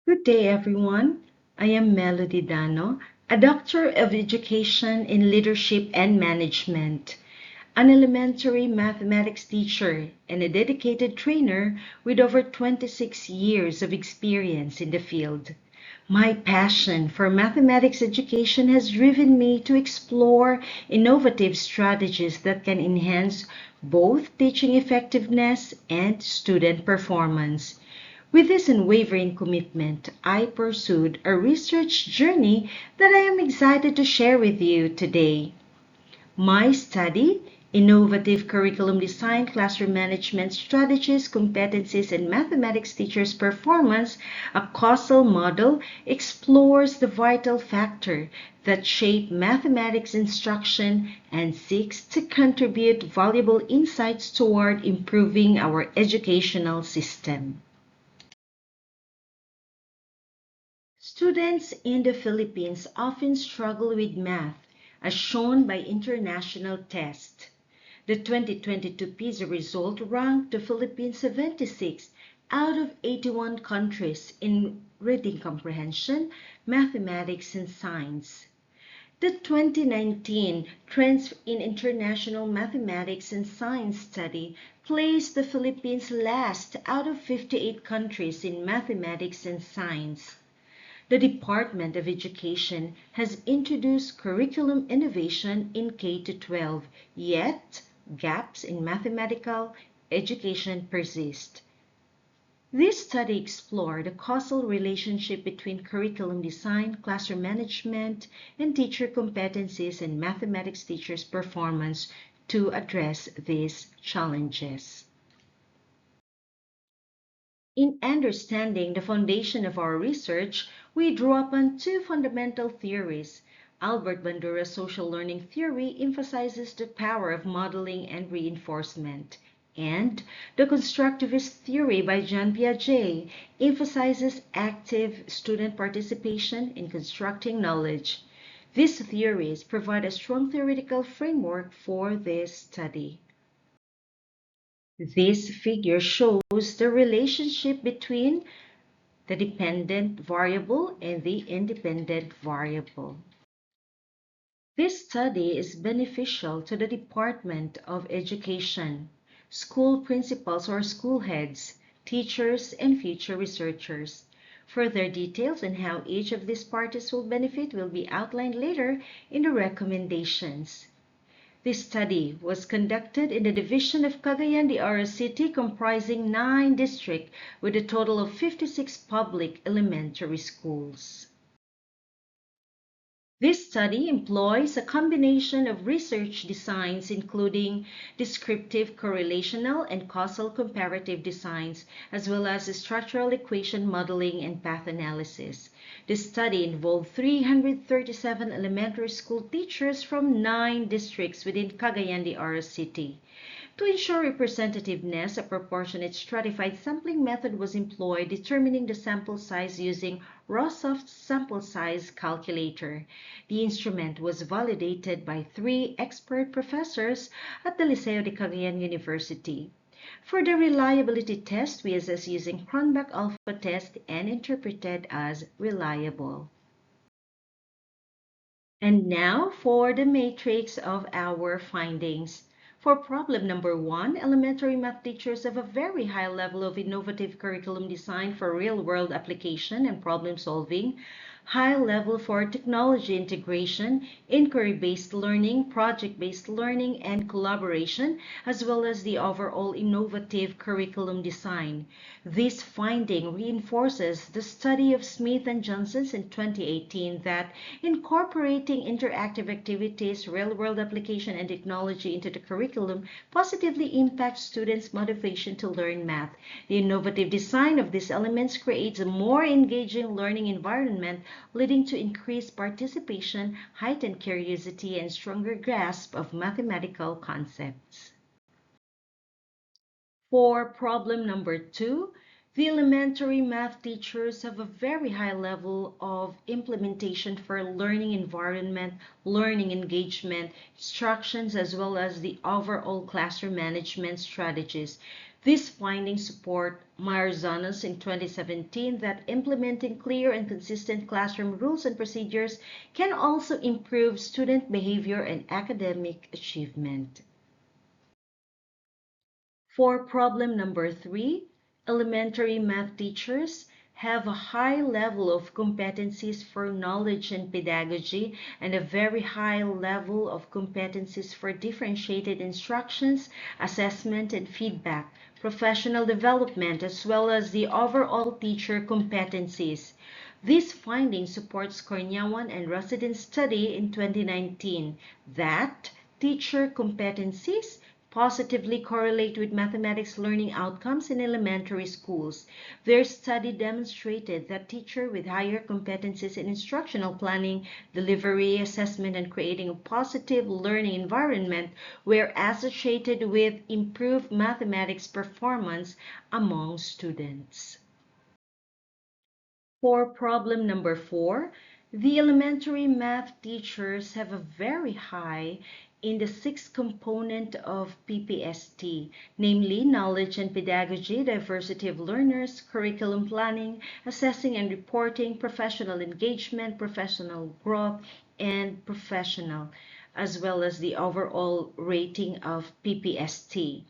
Good day, everyone. I am Melody Dano, a Doctor of Education in Leadership and Management, an elementary mathematics teacher, and a dedicated trainer with over 26 years of experience in the field. My passion for mathematics education has driven me to explore innovative strategies that can enhance both teaching effectiveness and student performance. With this unwavering commitment, I pursued a research journey that I am excited to share with you today. My study, Innovative Curriculum Design, Classroom Management Strategies, Competencies, and Mathematics Teachers' Performance, a causal model, explores the vital factor that shape mathematics instruction and seeks to contribute valuable insights toward improving our educational system. Students in the Philippines often struggle with math, as shown by international tests. The 2022 PISA result ranked the Philippines 76 out of 81 countries in reading comprehension, mathematics, and science. The 2019 Trends in International Mathematics and Science study placed the Philippines last out of 58 countries in mathematics and science. The Department of Education has introduced curriculum innovation in K-12, yet gaps in mathematical education persist. This study explored the causal relationship between curriculum design, classroom management, and teacher competencies and mathematics teachers' performance to address these challenges. In understanding the foundation of our research, we drew upon two fundamental theories. Albert Bandura's social learning theory emphasizes the power of modeling and reinforcement, and the constructivist theory by Jean Piaget emphasizes active student participation in constructing knowledge. These theories provide a strong theoretical framework for this study. This figure shows the relationship between the dependent variable and the independent variable. This study is beneficial to the Department of Education, school principals or school heads, teachers, and future researchers. Further details on how each of these parties will benefit will be outlined later in the recommendations. This study was conducted in the division of Cagayan de Oro City comprising 9 districts with a total of 56 public elementary schools. This study employs a combination of research designs including descriptive correlational and causal comparative designs, as well as structural equation modeling and path analysis. The study involved 337 elementary school teachers from 9 districts within Cagayan de Oro City. To ensure representativeness, a proportionate stratified sampling method was employed, determining the sample size using Rossoft's sample size calculator. The instrument was validated by 3 expert professors at the Liceo de Cagayan University. For the reliability test, we assess using Cronbach alpha test and interpreted as reliable. And now for the matrix of our findings. For problem number 1, elementary math teachers have a very high level of innovative curriculum design for real-world application and problem solving, high level for technology integration, inquiry-based learning, project-based learning, and collaboration, as well as the overall innovative curriculum design. This finding reinforces the study of Smith and Johnson's in 2018 that incorporating interactive activities, real-world application, and technology into the curriculum positively impacts students' motivation to learn math. The innovative design of these elements creates a more engaging learning environment, leading to increased participation, heightened curiosity, and stronger grasp of mathematical concepts. For problem number 2, the elementary math teachers have a very high level of implementation for learning environment, learning engagement, instructions, as well as the overall classroom management strategies. These findings support Marzano's in 2017 that implementing clear and consistent classroom rules and procedures can also improve student behavior and academic achievement. For problem number 3, elementary math teachers have a high level of competencies for knowledge and pedagogy and a very high level of competencies for differentiated instructions, assessment and feedback, professional development, as well as the overall teacher competencies. This finding supports Cornyawan and Rosidin's study in 2019 that teacher competencies positively correlate with mathematics learning outcomes in elementary schools. Their study demonstrated that teachers with higher competencies in instructional planning, delivery, assessment, and creating a positive learning environment were associated with improved mathematics performance among students. For problem number 4, the elementary math teachers have a very high in the sixth component of PPST, namely knowledge and pedagogy, diversity of learners, curriculum planning, assessing and reporting, professional engagement, professional growth, and professional, as well as the overall rating of PPST.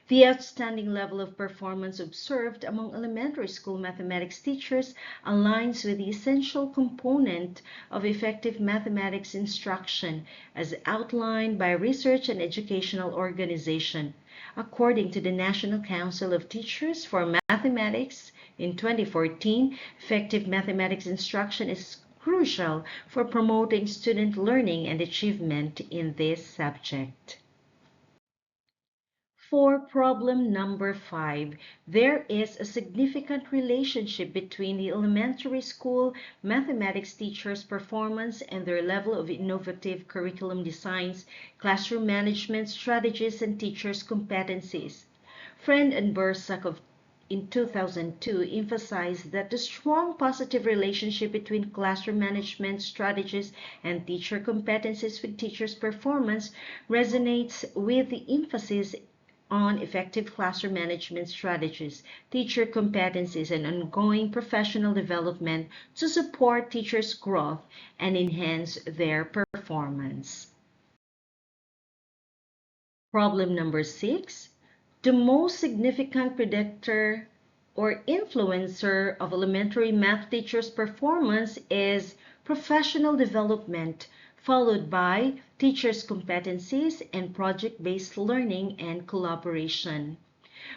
The outstanding level of performance observed among elementary school mathematics teachers aligns with the essential component of effective mathematics instruction as outlined by research and educational organization. According to the National Council of Teachers for Mathematics in 2014, effective mathematics instruction is crucial for promoting student learning and achievement in this subject. For problem number 5, there is a significant relationship between the elementary school mathematics teachers' performance and their level of innovative curriculum designs, classroom management strategies, and teachers' competencies. Friend and Bursak in 2002 emphasized that the strong positive relationship between classroom management strategies and teacher competencies with teachers' performance resonates with the emphasis on effective classroom management strategies, teacher competencies, and ongoing professional development to support teachers' growth and enhance their performance. Problem number 6. The most significant predictor or influencer of elementary math teachers' performance is professional development, followed by teachers' competencies and project-based learning and collaboration.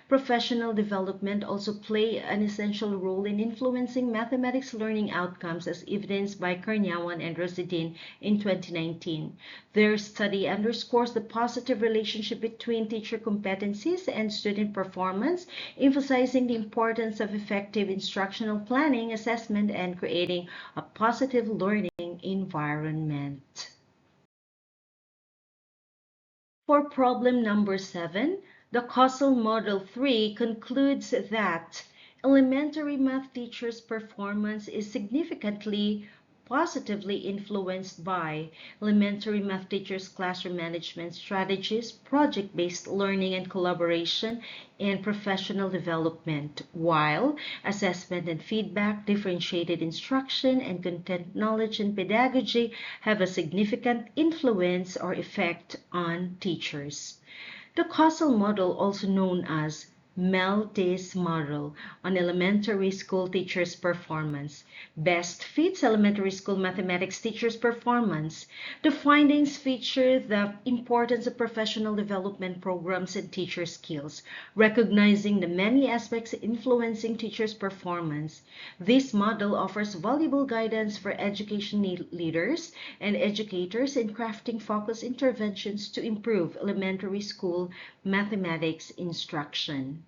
Professional development also play an essential role in influencing mathematics learning outcomes as evidenced by Cornyawan and Rosidin in 2019. Their study underscores the positive relationship between teacher competencies and student performance, emphasizing the importance of effective instructional planning, assessment, and creating a positive learning environment. For problem number 7, the causal model 3 concludes that elementary math teachers' performance is significantly positively influenced by elementary math teachers' classroom management strategies, project-based learning and collaboration, and professional development, while assessment and feedback, differentiated instruction, and content knowledge and pedagogy have a significant influence or effect on teachers. The causal model, also known as Mel-Days model on elementary school teachers' performance, best fits elementary school mathematics teachers' performance. The findings feature the importance of professional development programs and teacher skills, recognizing the many aspects influencing teachers' performance. This model offers valuable guidance for education leaders and educators in crafting focused interventions to improve elementary school mathematics instruction.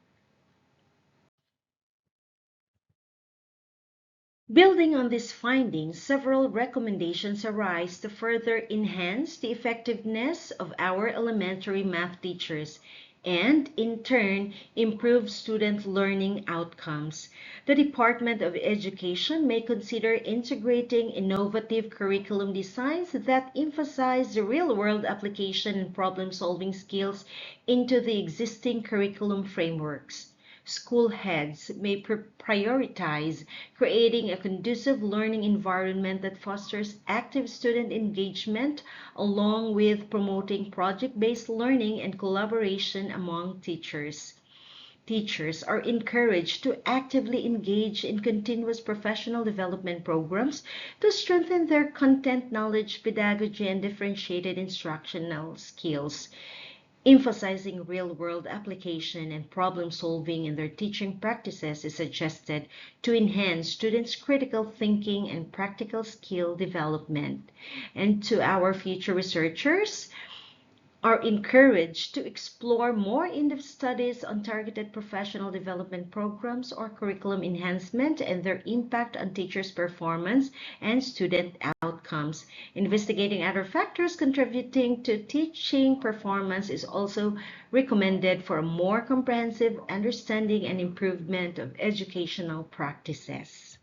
Building on these findings, several recommendations arise to further enhance the effectiveness of our elementary math teachers. and, in turn, improve student learning outcomes. The Department of Education may consider integrating innovative curriculum designs that emphasize the real-world application and problem-solving skills into the existing curriculum frameworks. School heads may prioritize creating a conducive learning environment that fosters active student engagement, along with promoting project-based learning and collaboration among teachers. Teachers are encouraged to actively engage in continuous professional development programs to strengthen their content knowledge, pedagogy, and differentiated instructional skills. Emphasizing real-world application and problem-solving in their teaching practices is suggested to enhance students' critical thinking and practical skill development. And to our future researchers, are encouraged to explore more in-depth studies on targeted professional development programs or curriculum enhancement and their impact on teachers' performance and student outcomes. Investigating other factors contributing to teaching performance is also recommended for a more comprehensive understanding and improvement of educational practices.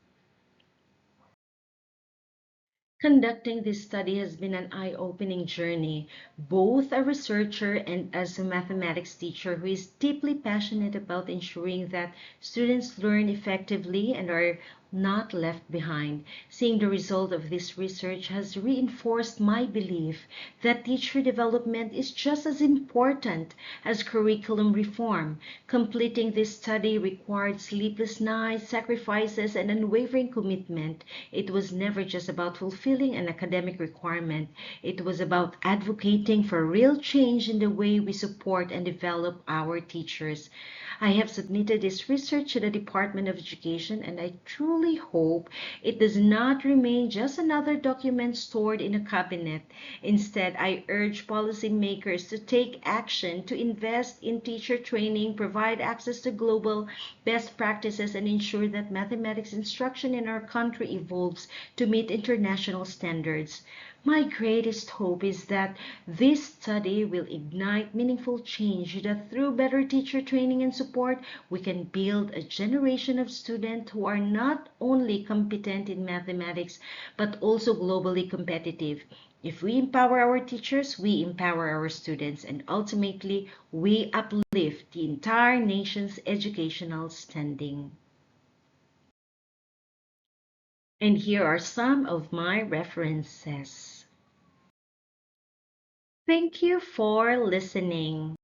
Conducting this study has been an eye-opening journey, both a researcher and as a mathematics teacher who is deeply passionate about ensuring that students learn effectively and are not left behind. Seeing the result of this research has reinforced my belief that teacher development is just as important as curriculum reform. Completing this study required sleepless nights, sacrifices, and unwavering commitment. It was never just about fulfilling an academic requirement. It was about advocating for real change in the way we support and develop our teachers. I have submitted this research to the Department of Education, and I truly hope it does not remain just another document stored in a cabinet. Instead, I urge policymakers to take action, to invest in teacher training, provide access to global best practices, and ensure that mathematics instruction in our country evolves to meet international standards. My greatest hope is that this study will ignite meaningful change, that through better teacher training and support, we can build a generation of students who are not only competent in mathematics, but also globally competitive. If we empower our teachers, we empower our students, and ultimately, we uplift the entire nation's educational standing. And here are some of my references. Thank you for listening.